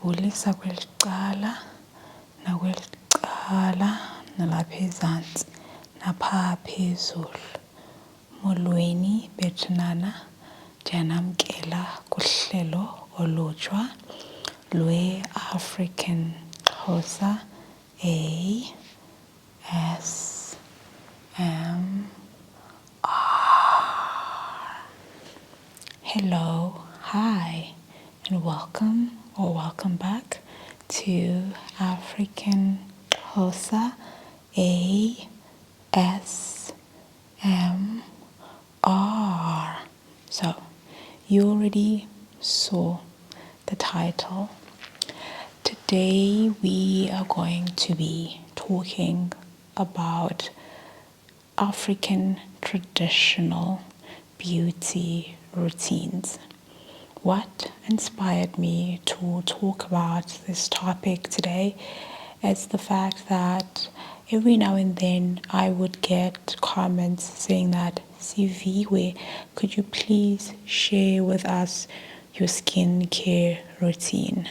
Ngiyabulisa kweliqala nakweliqala nalapha ezantsi napha phezulu. Molweni bethunana, ndiyanamkela kuhlelo olutsha lwe-African Xhosa ASMR. Hello, hi, and welcome back to African Xhosa ASMR. So, you already saw the title. Today we are going to be talking about African traditional beauty routines. What inspired me to talk about this topic today is the fact that every now and then I would get comments saying that, Siviwe, could you please share with us your skincare routine?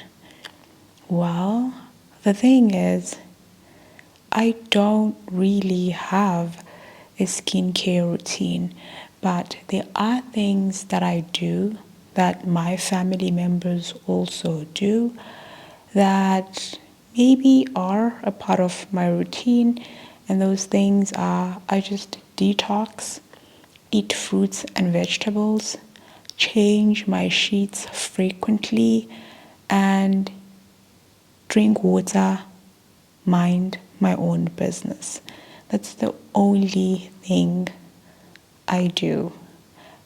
Well, the thing is, I don't really have a skincare routine, but there are things that I do that my family members also do that maybe are a part of my routine, and those things are I just detox, eat fruits and vegetables, change my sheets frequently, and drink water, mind my own business. That's the only thing I do.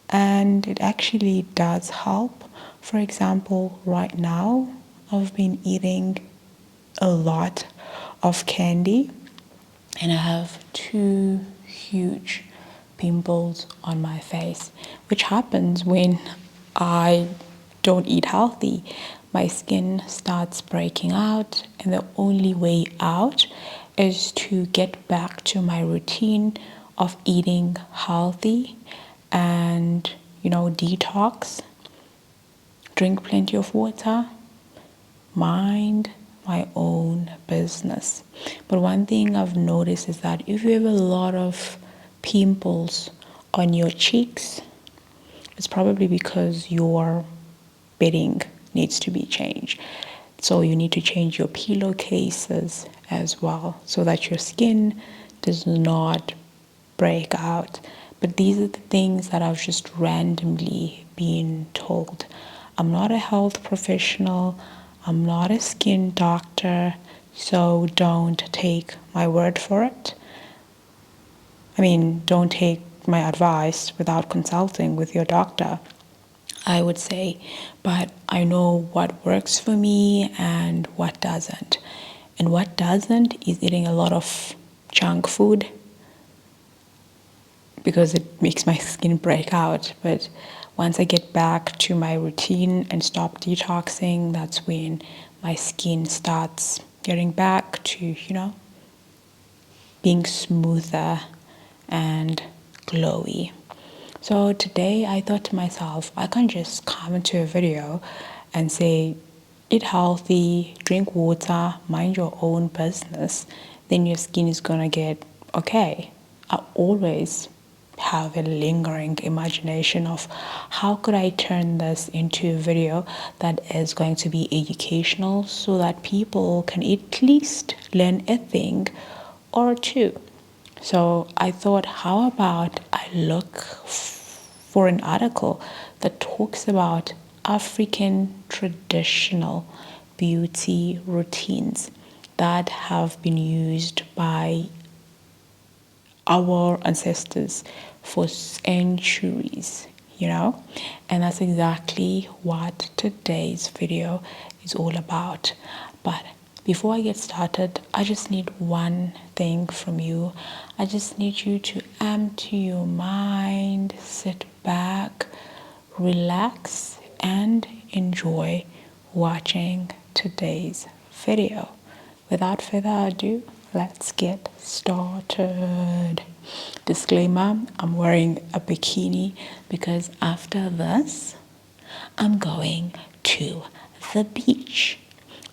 And it actually does help. For example, right now, I've been eating a lot of candy and I have 2 huge pimples on my face, which happens when I don't eat healthy. My skin starts breaking out, and the only way out is to get back to my routine of eating healthy and, detox, drink plenty of water, mind my own business. But one thing I've noticed is that if you have a lot of pimples on your cheeks, it's probably because your bedding needs to be changed. So you need to change your pillowcases as well so that your skin does not break out. But these are the things that I've just randomly been told. I'm not a health professional. I'm not a skin doctor. So don't take my word for it. Don't take my advice without consulting with your doctor, I would say. But I know what works for me and what doesn't. And what doesn't is eating a lot of junk food, because it makes my skin break out. But once I get back to my routine and stop detoxing, that's when my skin starts getting back to, being smoother and glowy. So today I thought to myself, I can't just come into a video and say, eat healthy, drink water, mind your own business, then your skin is gonna get okay. I always have a lingering imagination of how could I turn this into a video that is going to be educational so that people can at least learn a thing or two. So I thought, how about I look for an article that talks about African traditional beauty routines that have been used by our ancestors for centuries, and that's exactly what today's video is all about. But before I get started, I just need one thing from you. I just need you to empty your mind, sit back, relax, and enjoy watching today's video. Without further ado, let's get started. Disclaimer, I'm wearing a bikini because after this, I'm going to the beach.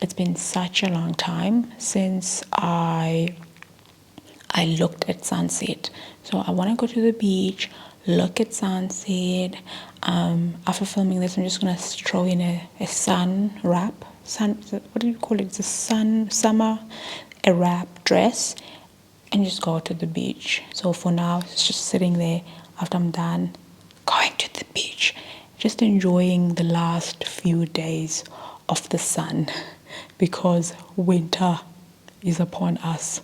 It's been such a long time since I looked at sunset. So I want to go to the beach, look at sunset. After filming this, I'm just going to throw in a sun wrap. What do you call it? It's a summer, a wrap dress, and just go to the beach. So for now, it's just sitting there. After I'm done, going to the beach, just enjoying the last few days of the sun because winter is upon us.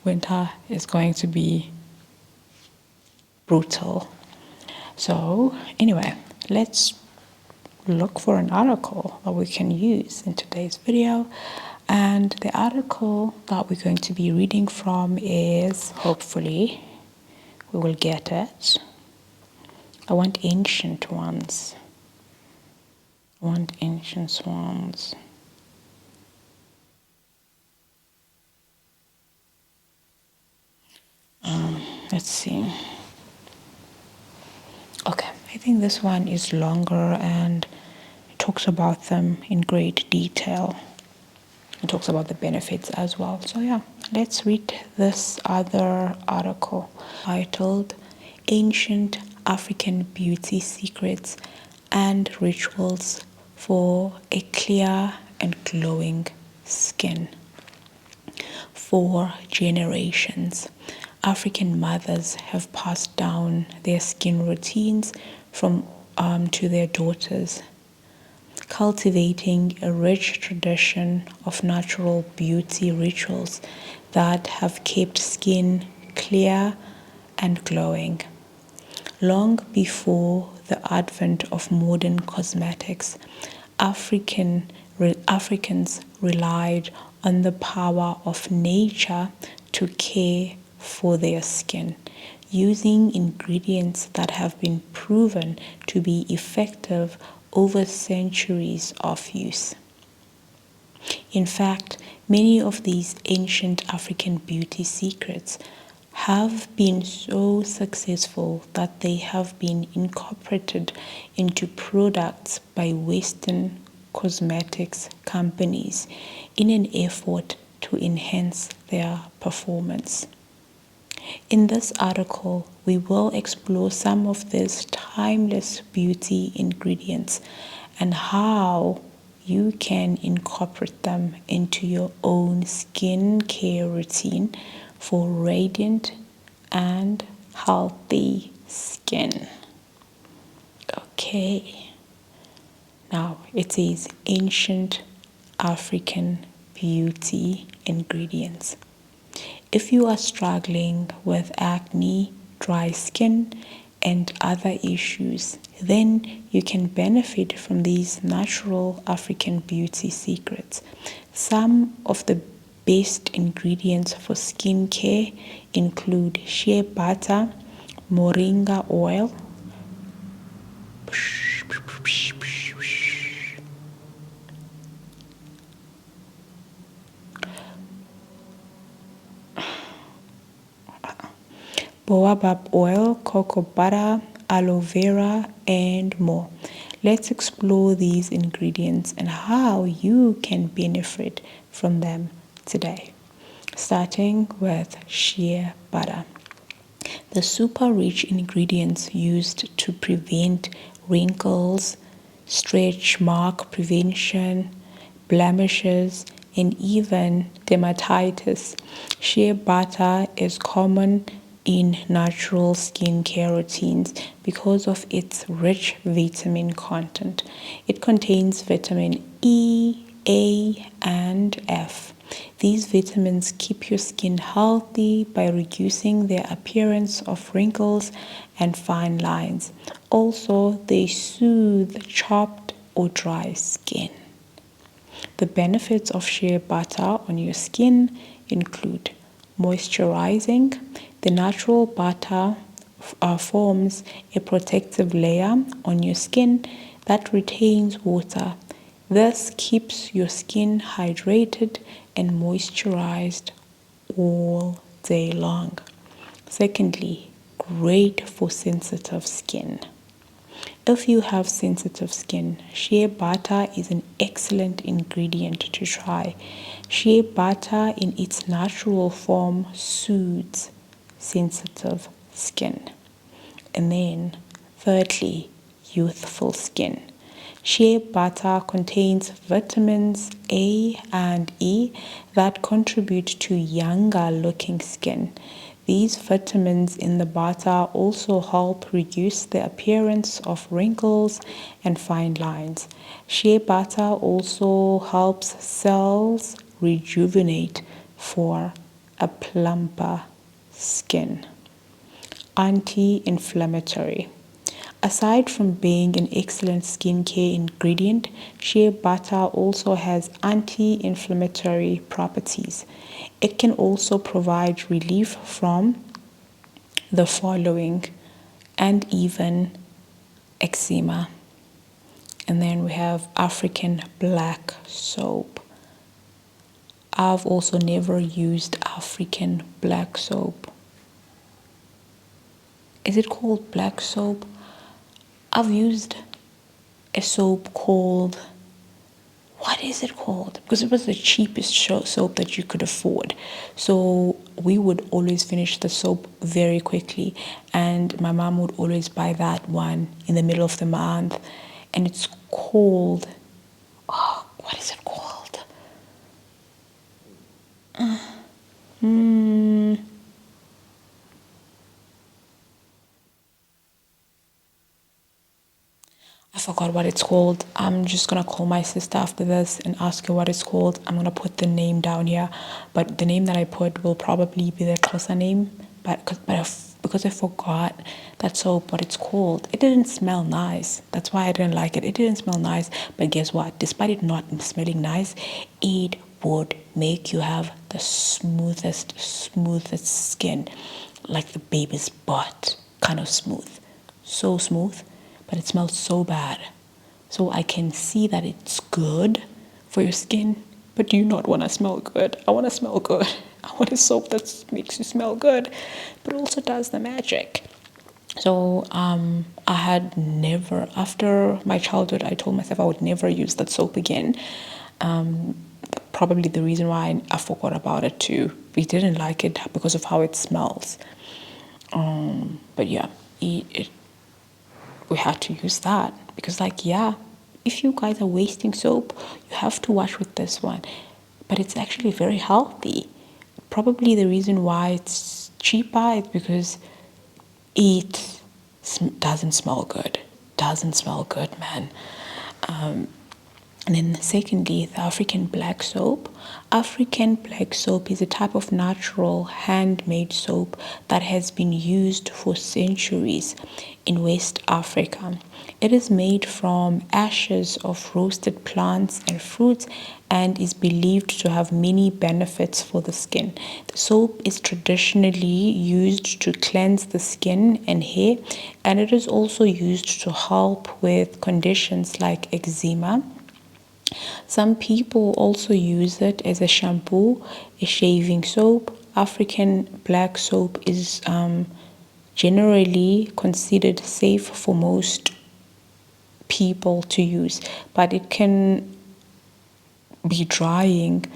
Winter is going to be brutal. So, anyway, let's look for an article that we can use in today's video. And the article that we're going to be reading from is, hopefully, we will get it. I want ancient ones. Let's see. Okay, I think this one is longer and it talks about them in great detail. It talks about the benefits as well. So yeah, let's read this other article titled Ancient African Beauty Secrets and Rituals for a Clear and Glowing Skin. For generations, African mothers have passed down their skin routines to their daughters, cultivating a rich tradition of natural beauty rituals that have kept skin clear and glowing. Long before the advent of modern cosmetics, Africans relied on the power of nature to care for their skin, using ingredients that have been proven to be effective over centuries of use. In fact, many of these ancient African beauty secrets have been so successful that they have been incorporated into products by Western cosmetics companies in an effort to enhance their performance. In this article, we will explore some of these timeless beauty ingredients and how you can incorporate them into your own skincare routine for radiant and healthy skin. Okay, now it says ancient African beauty ingredients. If you are struggling with acne, dry skin, and other issues, then you can benefit from these natural African beauty secrets. Some of the best ingredients for skincare include shea butter, moringa oil, baobab oil, cocoa butter, aloe vera, and more. Let's explore these ingredients and how you can benefit from them today. Starting with shea butter. The super rich ingredients used to prevent wrinkles, stretch mark prevention, blemishes, and even dermatitis. Shea butter is common in natural skincare routines because of its rich vitamin content. It contains vitamin E, A, and F. These vitamins keep your skin healthy by reducing the appearance of wrinkles and fine lines. Also, they soothe chapped or dry skin. The benefits of shea butter on your skin include moisturizing. The natural butter forms a protective layer on your skin that retains water. This keeps your skin hydrated and moisturized all day long. Secondly, great for sensitive skin. If you have sensitive skin, shea butter is an excellent ingredient to try. Shea butter in its natural form soothes sensitive skin. And then, thirdly, youthful skin. Shea butter contains vitamins A and E that contribute to younger looking skin. These vitamins in the butter also help reduce the appearance of wrinkles and fine lines. Shea butter also helps cells rejuvenate for a plumper skin. Anti-inflammatory. Aside from being an excellent skincare ingredient, shea butter also has anti-inflammatory properties. It can also provide relief from the following and even eczema. And then we have African black soap. I've also never used African black soap. Is it called black soap? I've used a soap called, what is it called? Because it was the cheapest soap that you could afford. So we would always finish the soap very quickly. And my mom would always buy that one in the middle of the month. And it's called, oh, what is it called? I forgot what it's called. I'm just gonna call my sister after this and ask her what it's called. I'm gonna put the name down here, but the name that I put will probably be the closer name. Because I forgot that soap, what it's called, it didn't smell nice. That's why I didn't like it. It didn't smell nice. But guess what? Despite it not smelling nice, it would make you have the smoothest skin, like the baby's butt, kind of smooth, so smooth. But it smells so bad. So I can see that it's good for your skin, but do you not want to smell good? I want to smell good. I want a soap that makes you smell good, but also does the magic. So I had never, after my childhood, I told myself I would never use that soap again. Probably the reason why I forgot about it too. We didn't like it because of how it smells. But yeah, we had to use that because, like, yeah, if you guys are wasting soap, you have to wash with this one. But it's actually very healthy. Probably the reason why it's cheaper is because it doesn't smell good. Doesn't smell good, man. And then secondly, the African black soap. African black soap is a type of natural handmade soap that has been used for centuries in West Africa. It is made from ashes of roasted plants and fruits and is believed to have many benefits for the skin. The soap is traditionally used to cleanse the skin and hair, and it is also used to help with conditions like eczema. Some people also use it as a shampoo, a shaving soap. African black soap is generally considered safe for most people to use, but it can be drying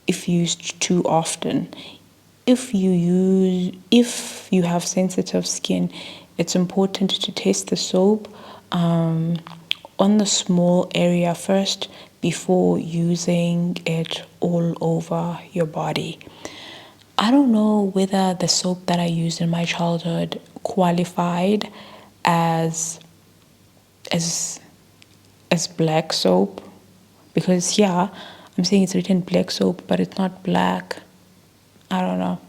if used too often. If you have sensitive skin, it's important to test the soap on the small area first before using it all over your body. I don't know whether the soap that I used in my childhood qualified as black soap, because yeah, I'm saying it's written black soap, but it's not black. I don't know,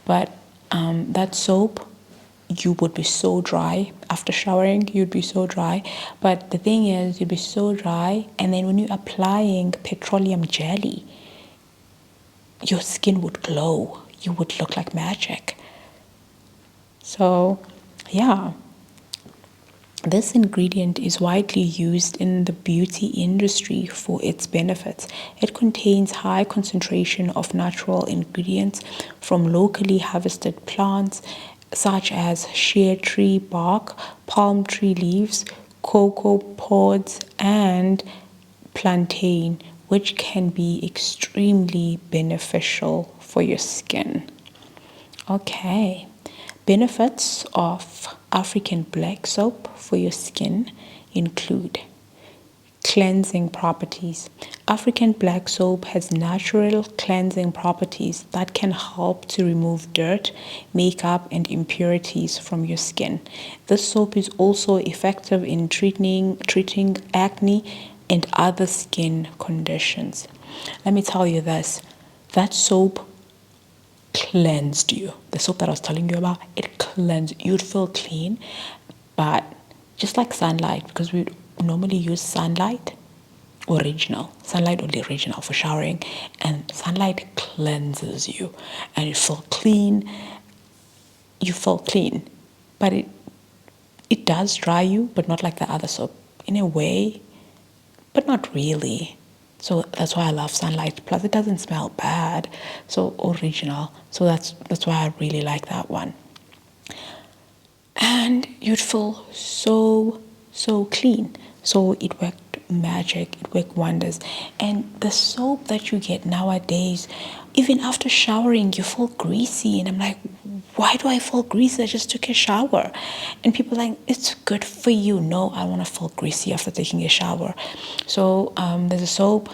but that soap, you would be so dry after showering. You'd be so dry, but the thing is, you'd be so dry, and then when you're applying petroleum jelly, your skin would glow. You would look like magic. So yeah, this ingredient is widely used in the beauty industry for its benefits. It contains high concentration of natural ingredients from locally harvested plants such as shea tree bark, palm tree leaves, cocoa pods, and plantain, which can be extremely beneficial for your skin. Okay, benefits of African black soap for your skin include cleansing properties. African black soap has natural cleansing properties that can help to remove dirt, makeup, and impurities from your skin. This soap is also effective in treating acne and other skin conditions. Let me tell you this, that soap cleansed you. The soap that I was telling you about, it cleansed. You'd feel clean, but just like sunlight, because we normally use sunlight only original for showering, and sunlight cleanses you, and you feel clean. But it does dry you, but not like the other soap. In a way, but not really. So that's why I love sunlight. Plus, it doesn't smell bad. So original. So that's why I really like that one. And you'd feel so clean. So it worked magic. It worked wonders. And the soap that you get nowadays, even after showering, you feel greasy. And I'm like, why do I feel greasy? I just took a shower. And people are like, it's good for you. No, I want to feel greasy after taking a shower. So there's a soap.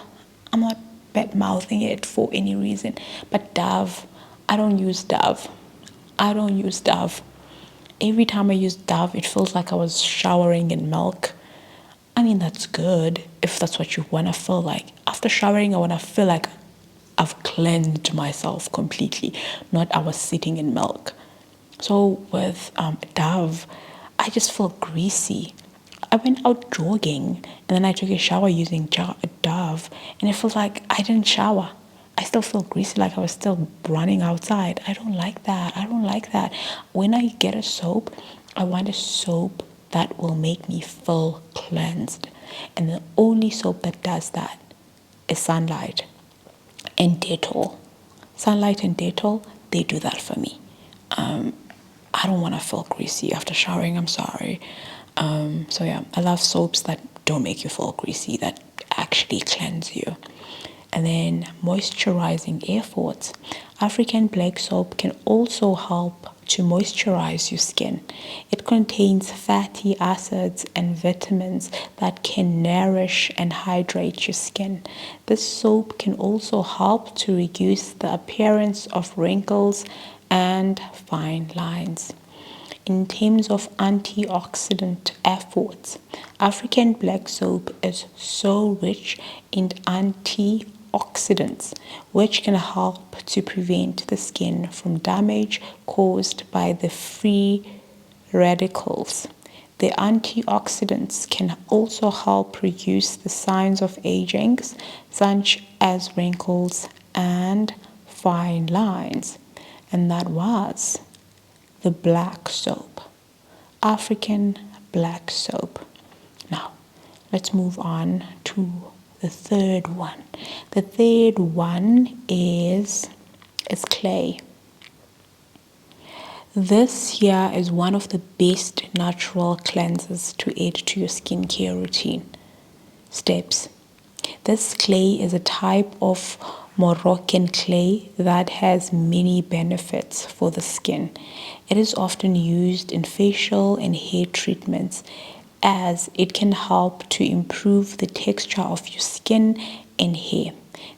I'm not bad mouthing it for any reason. But Dove, I don't use Dove. Every time I use Dove, it feels like I was showering in milk. I mean, that's good if that's what you want to feel like. After showering, I want to feel like I've cleansed myself completely, not I was sitting in milk. So with Dove, I just feel greasy. I went out jogging and then I took a shower using Dove, and it feels like I didn't shower. I still feel greasy, like I was still running outside. I don't like that. When I get a soap, I want a soap that will make me feel cleansed. And the only soap that does that is Sunlight and Dettol. Sunlight and Dettol, they do that for me. I don't want to feel greasy after showering. I'm sorry. So yeah, I love soaps that don't make you feel greasy, that actually cleanse you. And then moisturizing efforts. African black soap can also help to moisturize your skin. It contains fatty acids and vitamins that can nourish and hydrate your skin. This soap can also help to reduce the appearance of wrinkles and fine lines. In terms of antioxidant efforts, African black soap is so rich in antioxidants, which can help to prevent the skin from damage caused by the free radicals. The antioxidants can also help reduce the signs of aging, such as wrinkles and fine lines. And that was the black soap, African black soap. Now, let's move on to the third one. The third one is clay. This here is one of the best natural cleansers to add to your skincare routine. Steps. This clay is a type of Moroccan clay that has many benefits for the skin. It is often used in facial and hair treatments as it can help to improve the texture of your skin and hair.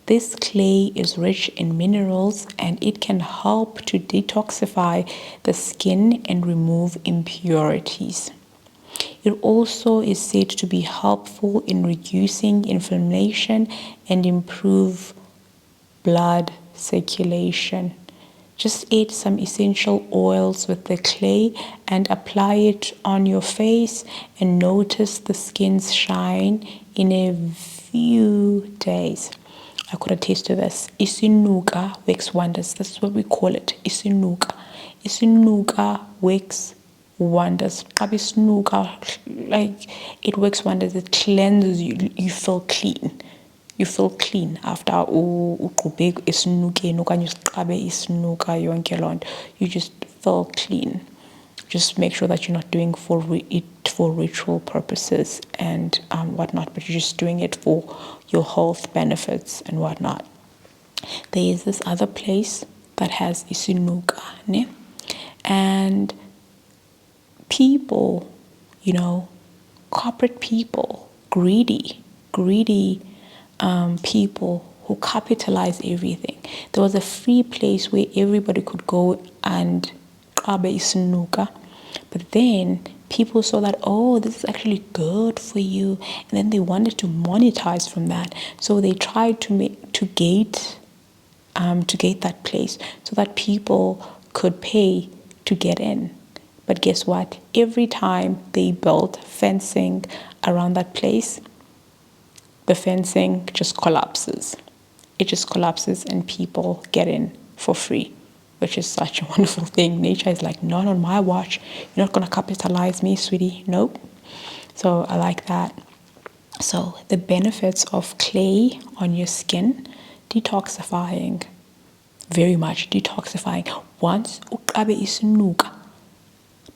This clay is rich in minerals and it can help to detoxify the skin and remove impurities. It also is said to be helpful in reducing inflammation and improve blood circulation. Just add some essential oils with the clay and apply it on your face and notice the skin's shine in a few days. I could attest to this. Isinuka works wonders. That's what we call it. Isinuka. Isinuka works wonders. Like it works wonders. It cleanses you. You feel clean. You feel clean after uqhubeka esinukeni okanye usiqabe isinuka yonke loo nto. You just feel clean. Just make sure that you're not doing it for ritual purposes and whatnot, but you're just doing it for your health benefits and whatnot. There is this other place that has isinuka, ne? And people, corporate people, greedy people who capitalize everything. There was a free place where everybody could go and qabe isinuka, but then people saw that, oh, this is actually good for you, and then they wanted to monetize from that. So they tried to gate that place so that people could pay to get in. But guess what? Every time they built fencing around that place, the fencing just collapses. It just collapses and people get in for free, which is such a wonderful thing. Nature is like, not on my watch. You're not going to capitalize me, sweetie. Nope. So I like that. So the benefits of clay on your skin: detoxifying, very much detoxifying. Once uqabe isinuka,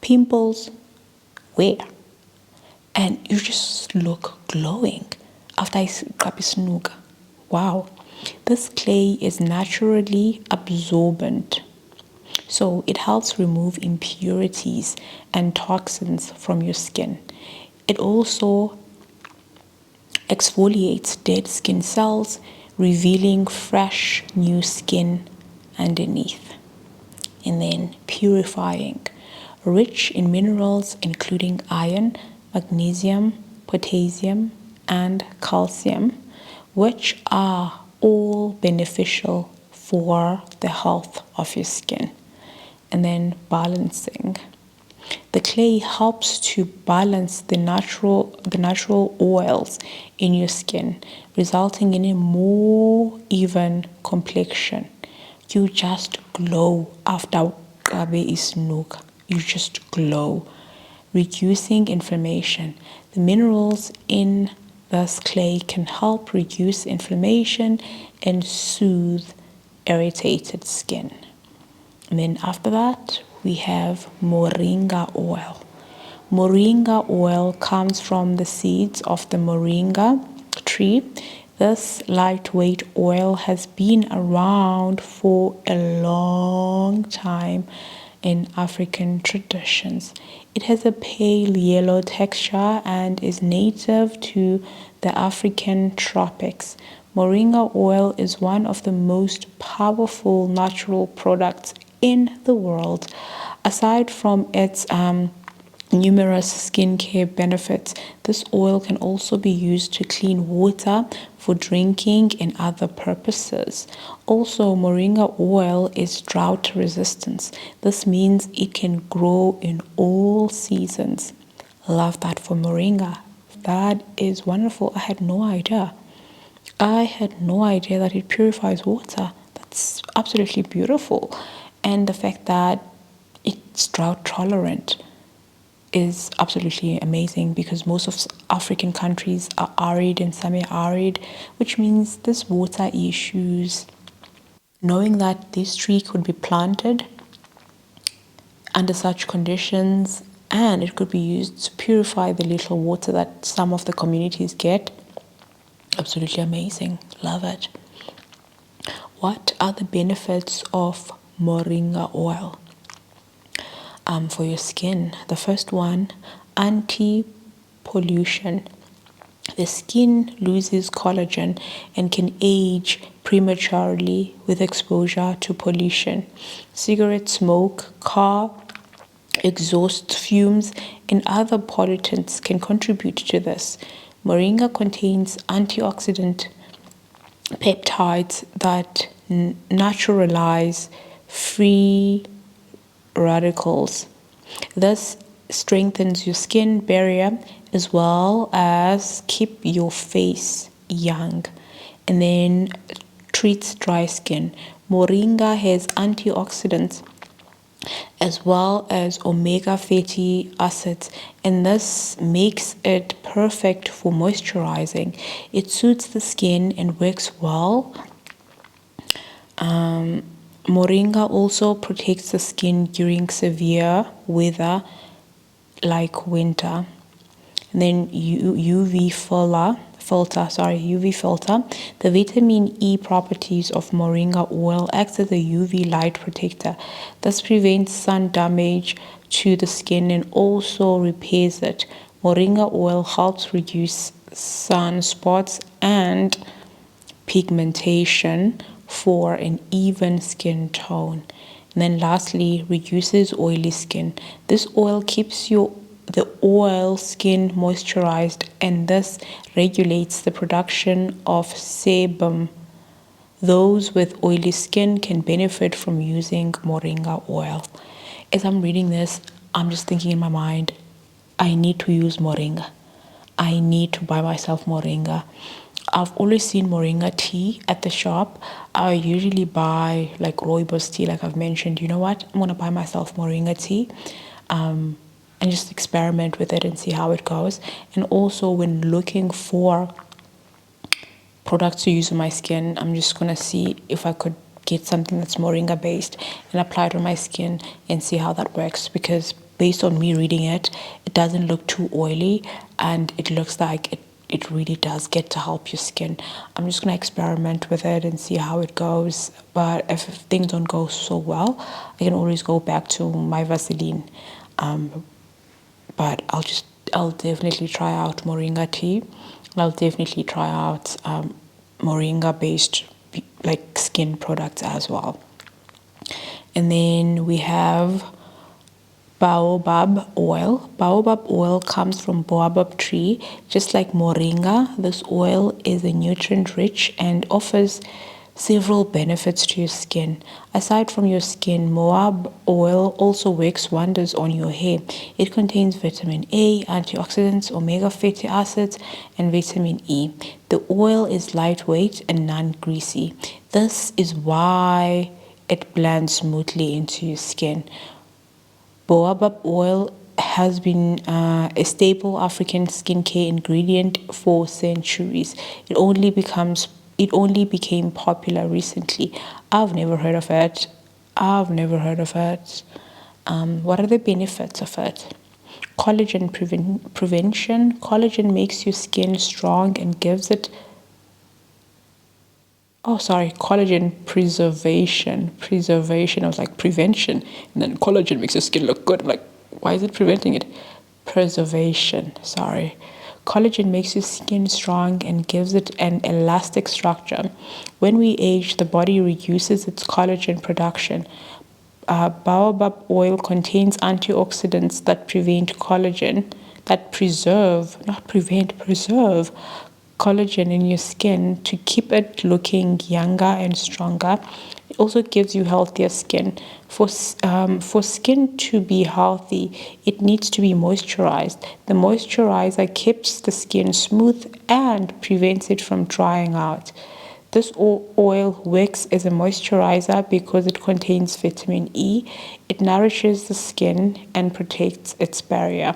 pimples, where? And you just look glowing after uqabe isinuka. Wow. This clay is naturally absorbent, so it helps remove impurities and toxins from your skin. It also exfoliates dead skin cells, revealing fresh new skin underneath. And then purifying, rich in minerals including iron, magnesium, potassium, and calcium, which are all beneficial for the health of your skin. And then balancing. The clay helps to balance the natural oils in your skin, resulting in a more even complexion. You just glow after qabe isinuka. You just glow, reducing inflammation. The minerals in this clay can help reduce inflammation and soothe irritated skin. And then after that, we have moringa oil. Moringa oil comes from the seeds of the moringa tree. This lightweight oil has been around for a long time in African traditions. It has a pale yellow texture and is native to the African tropics. Moringa oil is one of the most powerful natural products in the world. Aside from its numerous skincare benefits, this oil can also be used to clean water for drinking and other purposes. Also, moringa oil is drought resistant. This means it can grow in all seasons. Love that for moringa. That is wonderful. I had no idea. That it purifies water. That's absolutely beautiful. And the fact that it's drought tolerant is absolutely amazing, because most of African countries are arid and semi-arid, which means there's water issues. Knowing that this tree could be planted under such conditions and it could be used to purify the little water that some of the communities get, absolutely amazing. Love it. What are the benefits of moringa oil for your skin? The first one, anti-pollution. The skin loses collagen and can age prematurely with exposure to pollution. Cigarette smoke, car exhaust fumes, and other pollutants can contribute to this. Moringa contains antioxidant peptides that naturalize free radicals. This strengthens your skin barrier as well as keep your face young. And then treats dry skin. Moringa has antioxidants as well as omega fatty acids, and this makes it perfect for moisturizing. It suits the skin and works well. Moringa also protects the skin during severe weather like winter. and then UV filter. The vitamin E properties of moringa oil acts as a UV light protector. This prevents sun damage to the skin and also repairs it. Moringa oil helps reduce sunspots and pigmentation for an even skin tone. And then lastly, reduces oily skin. This oil keeps the oil skin moisturized, and this regulates the production of sebum. Those with oily skin can benefit from using moringa oil. As I'm reading this, I'm just thinking in my mind, I need to use moringa. I need to buy myself moringa. I've always seen moringa tea at the shop. I usually buy like rooibos tea, like I've mentioned. You know what? I'm going to buy myself moringa tea and just experiment with it and see how it goes. And also, when looking for products to use on my skin, I'm just going to see if I could get something that's moringa based and apply it on my skin and see how that works, because based on me reading it, it doesn't look too oily and it looks like it really does get to help your skin. I'm just going to experiment with it and see how it goes. But if things don't go so well, I can always go back to my Vaseline. But I'll definitely try out moringa tea. I'll definitely try out moringa based like skin products as well. And then we have baobab oil. Baobab oil comes from baobab tree. Just like moringa, this oil is a nutrient rich and offers several benefits to your skin. Aside from your skin, baobab oil also works wonders on your hair. It contains vitamin A, antioxidants, omega fatty acids, and vitamin E. The oil is lightweight and non-greasy. This is why it blends smoothly into your skin. Baobab oil has been a staple African skincare ingredient for centuries. It only became popular recently. I've never heard of it. What are the benefits of it? Collagen prevention. Collagen makes your skin strong and gives it collagen preservation. I was like, prevention. And then collagen makes your skin look good. I'm like, why is it preventing it? Preservation, sorry. Collagen makes your skin strong and gives it an elastic structure. When we age, the body reduces its collagen production. Baobab oil contains antioxidants that preserve collagen in your skin to keep it looking younger and stronger. It also gives you healthier skin. For skin to be healthy, it needs to be moisturized. The moisturizer keeps the skin smooth and prevents it from drying out. This oil works as a moisturizer because it contains vitamin E. It nourishes the skin and protects its barrier.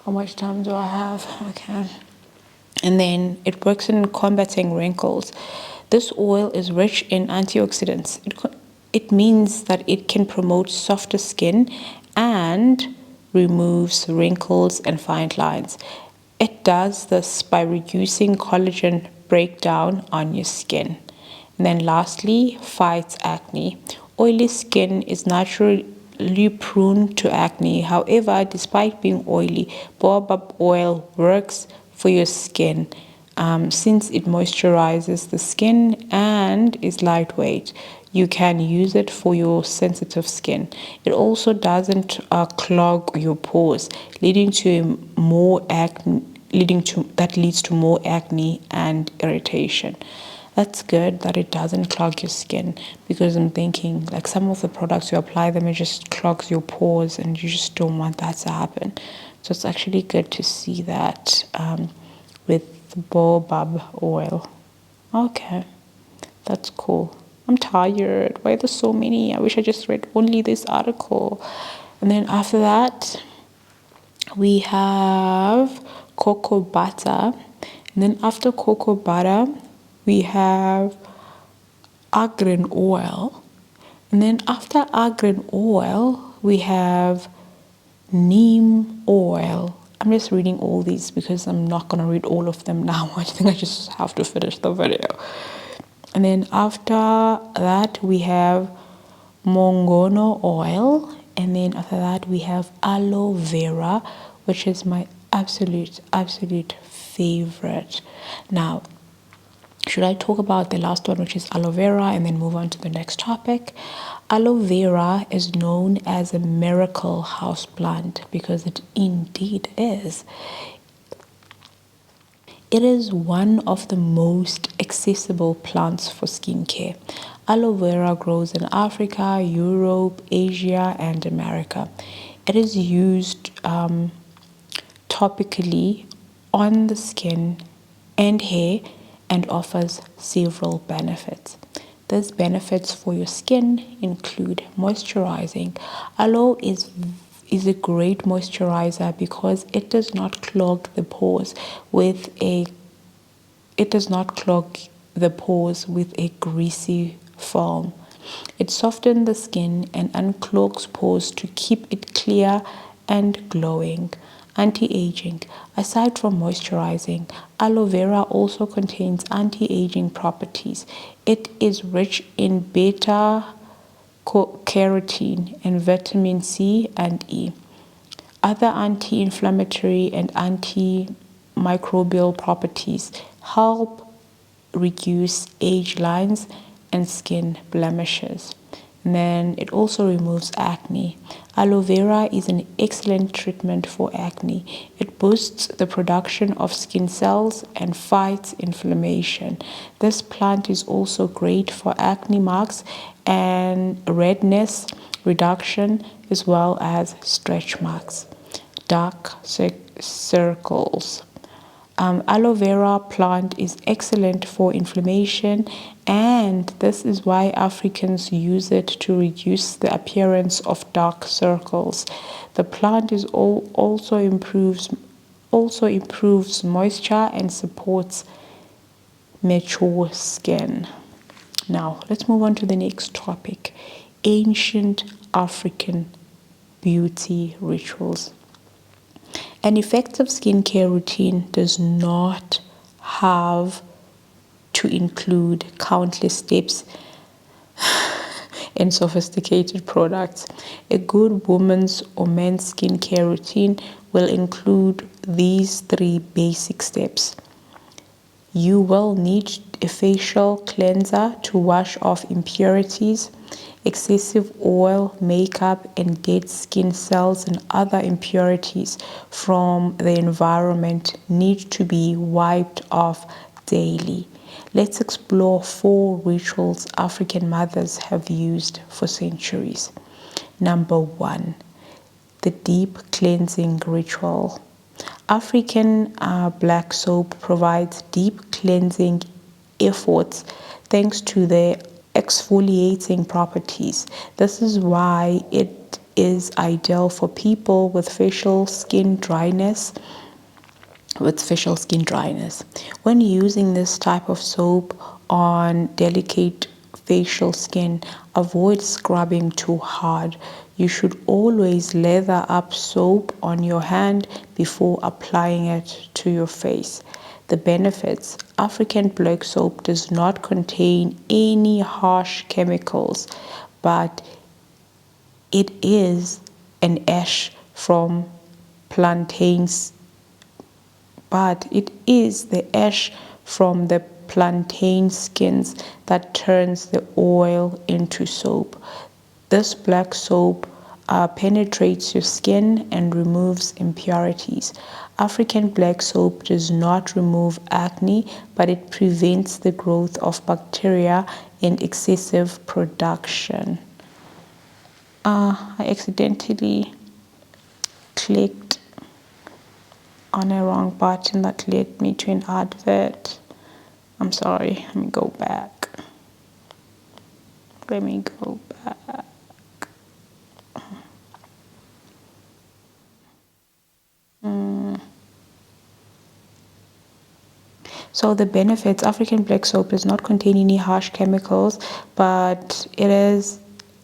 How much time do I have? Okay. And then it works in combating wrinkles. This oil is rich in antioxidants. It means that it can promote softer skin and removes wrinkles and fine lines. It does this by reducing collagen breakdown on your skin. And then lastly, fights acne. Oily skin is naturally prone to acne. However, despite being oily, baobab oil works for your skin since it moisturizes the skin and is lightweight. You can use it for your sensitive skin. It also doesn't clog your pores, leading to more acne. That leads to more acne and irritation. That's good that it doesn't clog your skin, because I'm thinking like some of the products you apply them, it just clogs your pores and you just don't want that to happen. So it's actually good to see that with baobab oil. Okay, that's cool. I'm tired. Why are there so many? I wish I just read only this article. And then after that, we have cocoa butter. And then after cocoa butter, we have argan oil. And then after argan oil, we have neem oil. I'm just reading all these because I'm not going to read all of them now. I think I just have to finish the video. And then after that, we have mongono oil. And then after that, we have aloe vera, which is my absolute favorite. Now, should I talk about the last one, which is aloe vera, and then move on to the next topic? Aloe vera is known as a miracle house plant because it indeed is. It is one of the most accessible plants for skincare. Aloe vera grows in Africa, Europe, Asia, and America. It is used topically on the skin and hair and offers several benefits. These benefits for your skin include moisturizing. Aloe is a great moisturizer because it does not clog the pores with a greasy film. It softens the skin and unclogs pores to keep it clear and glowing. Anti-aging. Aside from moisturizing, aloe vera also contains anti-aging properties. It is rich in beta carotene and vitamin C and E. Other anti-inflammatory and antimicrobial properties help reduce age lines and skin blemishes. And then it also removes acne. Aloe vera is an excellent treatment for acne. It boosts the production of skin cells and fights inflammation. This plant is also great for acne marks and redness reduction, as well as stretch marks. Dark circles. Aloe vera plant is excellent for inflammation, and this is why Africans use it to reduce the appearance of dark circles. The plant is also improves moisture and supports mature skin. Now let's move on to the next topic: ancient African beauty rituals. An effective skincare routine does not have to include countless steps and sophisticated products. A good woman's or man's skincare routine will include these 3 basic steps. You will need a facial cleanser to wash off impurities. Excessive oil, makeup, and dead skin cells and other impurities from the environment need to be wiped off daily. Let's explore 4 rituals African mothers have used for centuries. Number 1, the deep cleansing ritual. African black soap provides deep cleansing efforts thanks to their exfoliating properties. This is why it is ideal for people with facial skin dryness. When using this type of soap on delicate facial skin, avoid scrubbing too hard. You should always lather up soap on your hand before applying it to your face. The benefits: African black soap does not contain any harsh chemicals, but it is an ash from plantains. But it is the ash from the plantain skins that turns the oil into soap. This black soap penetrates your skin and removes impurities. African black soap does not remove acne, but it prevents the growth of bacteria and excessive production. I accidentally clicked on a wrong button that led me to an advert. I'm sorry. Let me go back. So the benefits: African black soap does not contain any harsh chemicals, but it is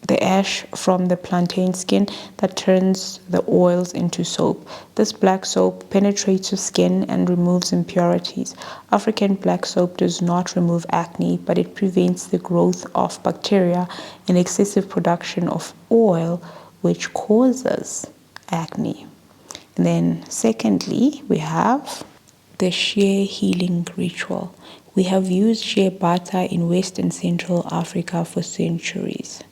the ash from the plantain skin that turns the oils into soap. This black soap penetrates your skin and removes impurities. African black soap does not remove acne, but it prevents the growth of bacteria and excessive production of oil, which causes acne. And then secondly, we have the shea healing ritual. We have used shea butter in West and Central Africa for centuries.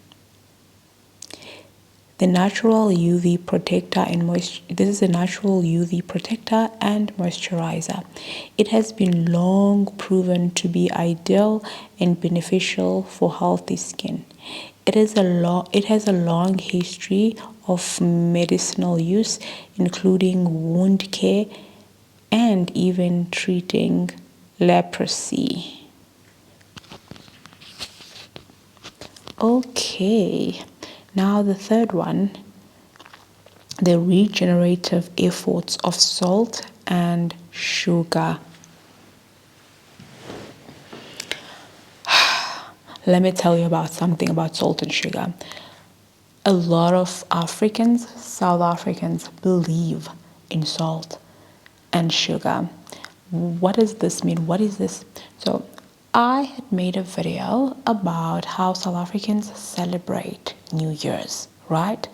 The natural UV protector and this is a natural UV protector and moisturizer. It has been long proven to be ideal and beneficial for healthy skin. It has a long history of medicinal use, including wound care and even treating leprosy. Okay, now the third one, the regenerative efforts of salt and sugar. Let me tell you about something about salt and sugar. A lot of Africans, South Africans, believe in salt and sugar. What does this mean? What is this? So I had made a video about how South Africans celebrate New Year's, right?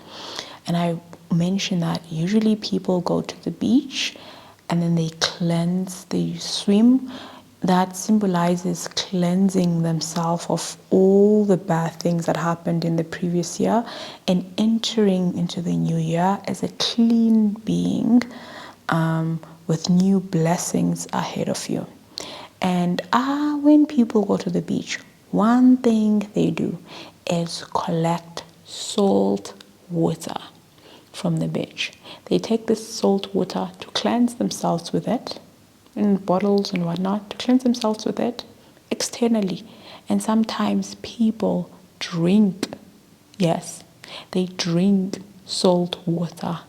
And I mentioned that usually people go to the beach and then they cleanse, they swim. That symbolizes cleansing themselves of all the bad things that happened in the previous year and entering into the new year as a clean being with new blessings ahead of you. And when people go to the beach, one thing they do is collect salt water from the beach. They take this salt water to cleanse themselves with it in bottles and whatnot, to cleanse themselves with it externally. And sometimes people drink, yes, they drink salt water.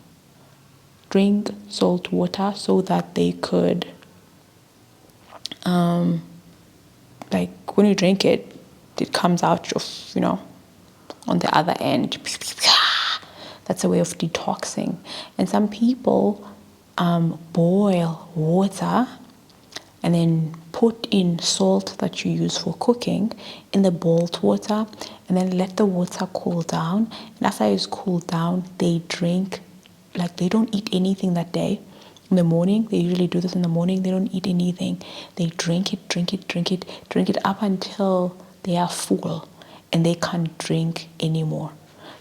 Drink salt water so that they could, like when you drink it, it comes out of, on the other end. That's a way of detoxing. And some people boil water and then put in salt that you use for cooking in the boiled water and then let the water cool down. And after it's cooled down, they drink, like they don't eat anything that day. In the morning, they usually do this in the morning, they don't eat anything. They drink it up until they are full and they can't drink anymore.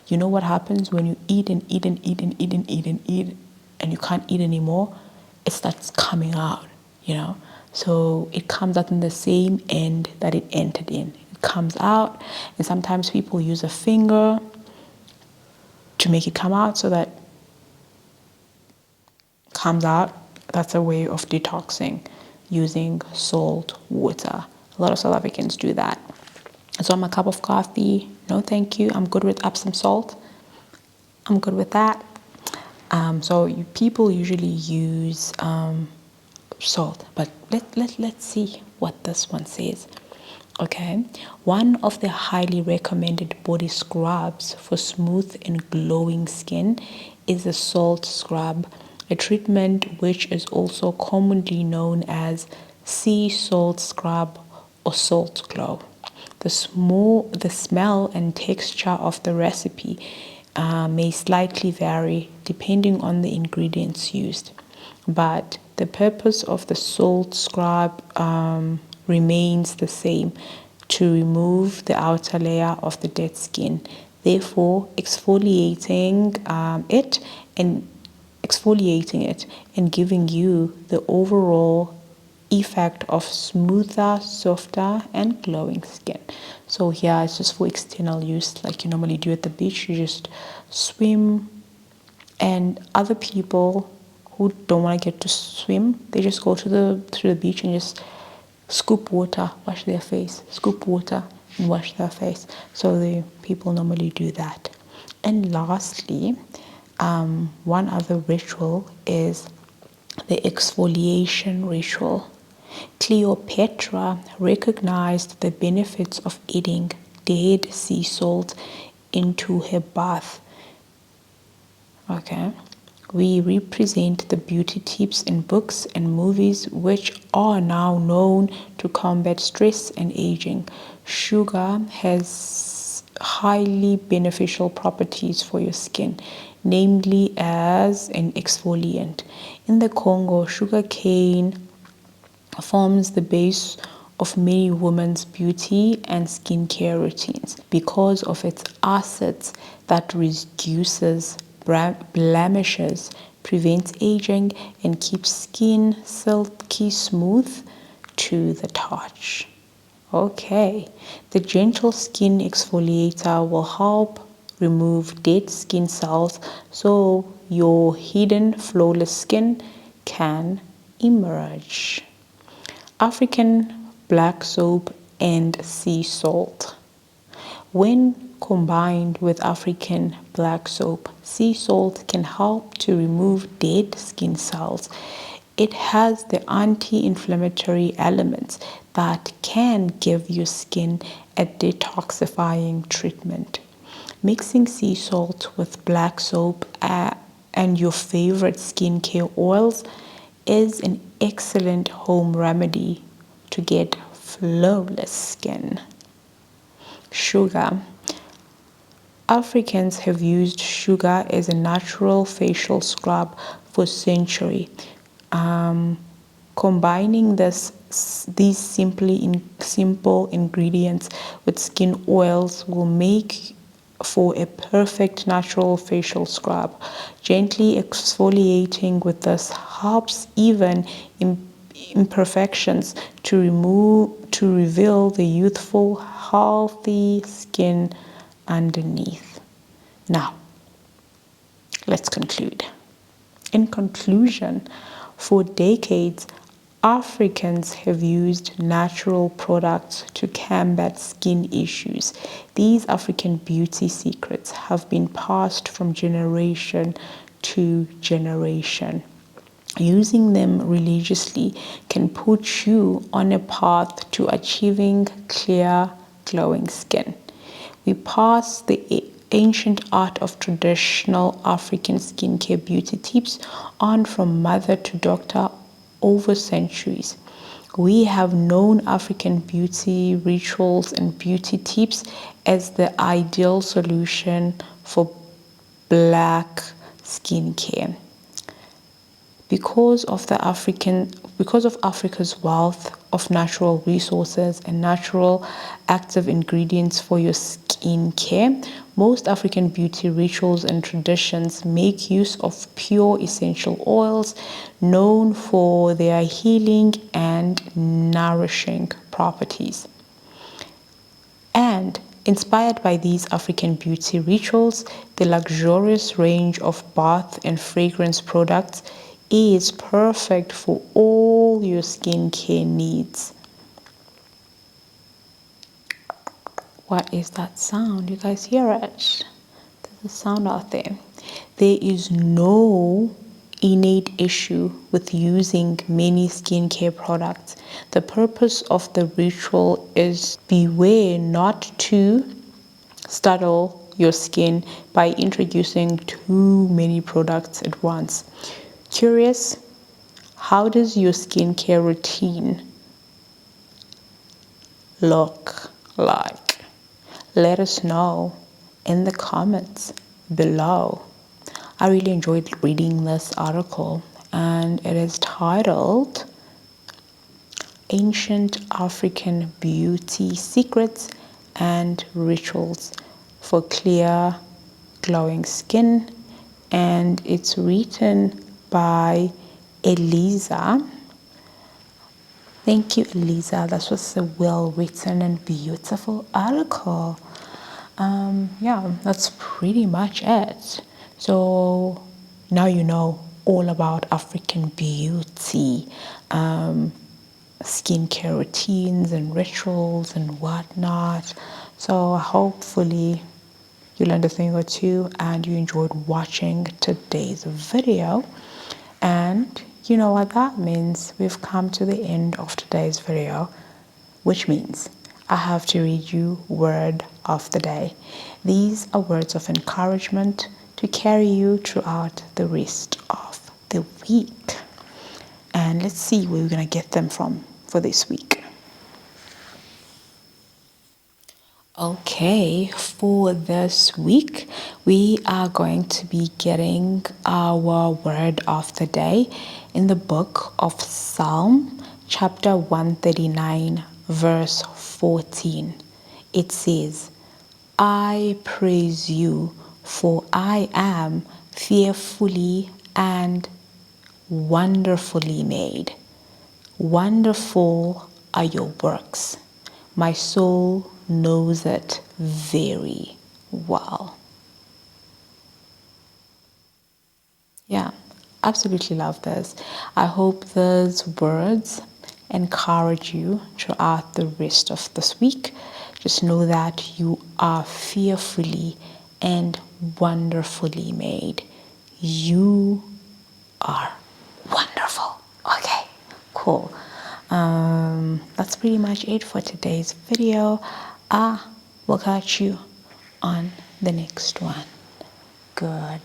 You know what happens when you eat and eat and eat and eat and eat and eat and you can't eat anymore? It starts coming out, So it comes out in the same end that it entered in. It comes out, and sometimes people use a finger to make it come out so that it comes out. That's a way of detoxing using salt water. A lot of South Africans do that. So I'm a cup of coffee. No, thank you. I'm good with Epsom salt. I'm good with that. People usually use salt, but let's see what this one says. Okay, one of the highly recommended body scrubs for smooth and glowing skin is a salt scrub, a treatment which is also commonly known as sea salt scrub or salt glow. The smell and texture of the recipe may slightly vary depending on the ingredients used, but the purpose of the salt scrub remains the same: to remove the outer layer of the dead skin, therefore exfoliating it and giving you the overall effect of smoother, softer, and glowing skin. So here it's just for external use, like you normally do at the beach. You just swim, and other people who don't want to get to swim, they just go to the beach and just scoop water, wash their face, scoop water and wash their face. So the people normally do that. And lastly, one other ritual is the exfoliation ritual. Cleopatra recognized the benefits of eating dead sea salt into her bath. Okay. We represent the beauty tips in books and movies which are now known to combat stress and aging. Sugar has highly beneficial properties for your skin, namely as an exfoliant. In the Congo, sugar cane forms the base of many women's beauty and skincare routines because of its acids that reduces blemishes, prevents aging, and keeps skin silky smooth to the touch. Okay, the gentle skin exfoliator will help remove dead skin cells so your hidden flawless skin can emerge. African black soap and sea salt. When combined with African black soap, sea salt can help to remove dead skin cells. It has the anti-inflammatory elements that can give your skin a detoxifying treatment. Mixing sea salt with black soap and your favorite skincare oils is an excellent home remedy to get flawless skin. Sugar. Africans have used sugar as a natural facial scrub for centuries. Combining these simple ingredients with skin oils will make for a perfect natural facial scrub. Gently exfoliating with this helps even imperfections to reveal the youthful, healthy skin underneath. Now, let's conclude. In conclusion, for decades, Africans have used natural products to combat skin issues. These African beauty secrets have been passed from generation to generation. Using them religiously can put you on a path to achieving clear, glowing skin. We pass the ancient art of traditional African skincare beauty tips on from mother to doctor over centuries. We have known African beauty rituals and beauty tips as the ideal solution for black skincare. Because of Africa's wealth of natural resources and natural active ingredients for your skin care, most African beauty rituals and traditions make use of pure essential oils known for their healing and nourishing properties. And inspired by these African beauty rituals, the luxurious range of bath and fragrance products is perfect for all your skincare needs. What is that sound? You guys hear it? There's a sound out there. There is no innate issue with using many skincare products. The purpose of the ritual is beware not to startle your skin by introducing too many products at once. Curious? How does your skincare routine look like? Let us know in the comments below. I really enjoyed reading this article, and it is titled Ancient African Beauty Secrets and Rituals for Clear, Glowing Skin, and it's written by Eliza. Thank you, Eliza. That was a well written and beautiful article. Yeah, that's pretty much it. So now you know all about African beauty, skincare routines and rituals and whatnot. So hopefully you learned a thing or two and you enjoyed watching today's video. And you know what that means? We've come to the end of today's video, which means I have to read you word of the day. These are words of encouragement to carry you throughout the rest of the week. And let's see where we're going to get them from for this week. Okay, for this week, we are going to be getting our word of the day in the book of Psalm, chapter 139, verse 14. It says, I praise you, for I am fearfully and wonderfully made. Wonderful are your works. My soul knows it very well. Yeah, absolutely love this. I hope those words encourage you throughout the rest of this week. Just know that you are fearfully and wonderfully made. You are wonderful. Okay, cool. That's pretty much it for today's video. We'll catch you on the next one. Good.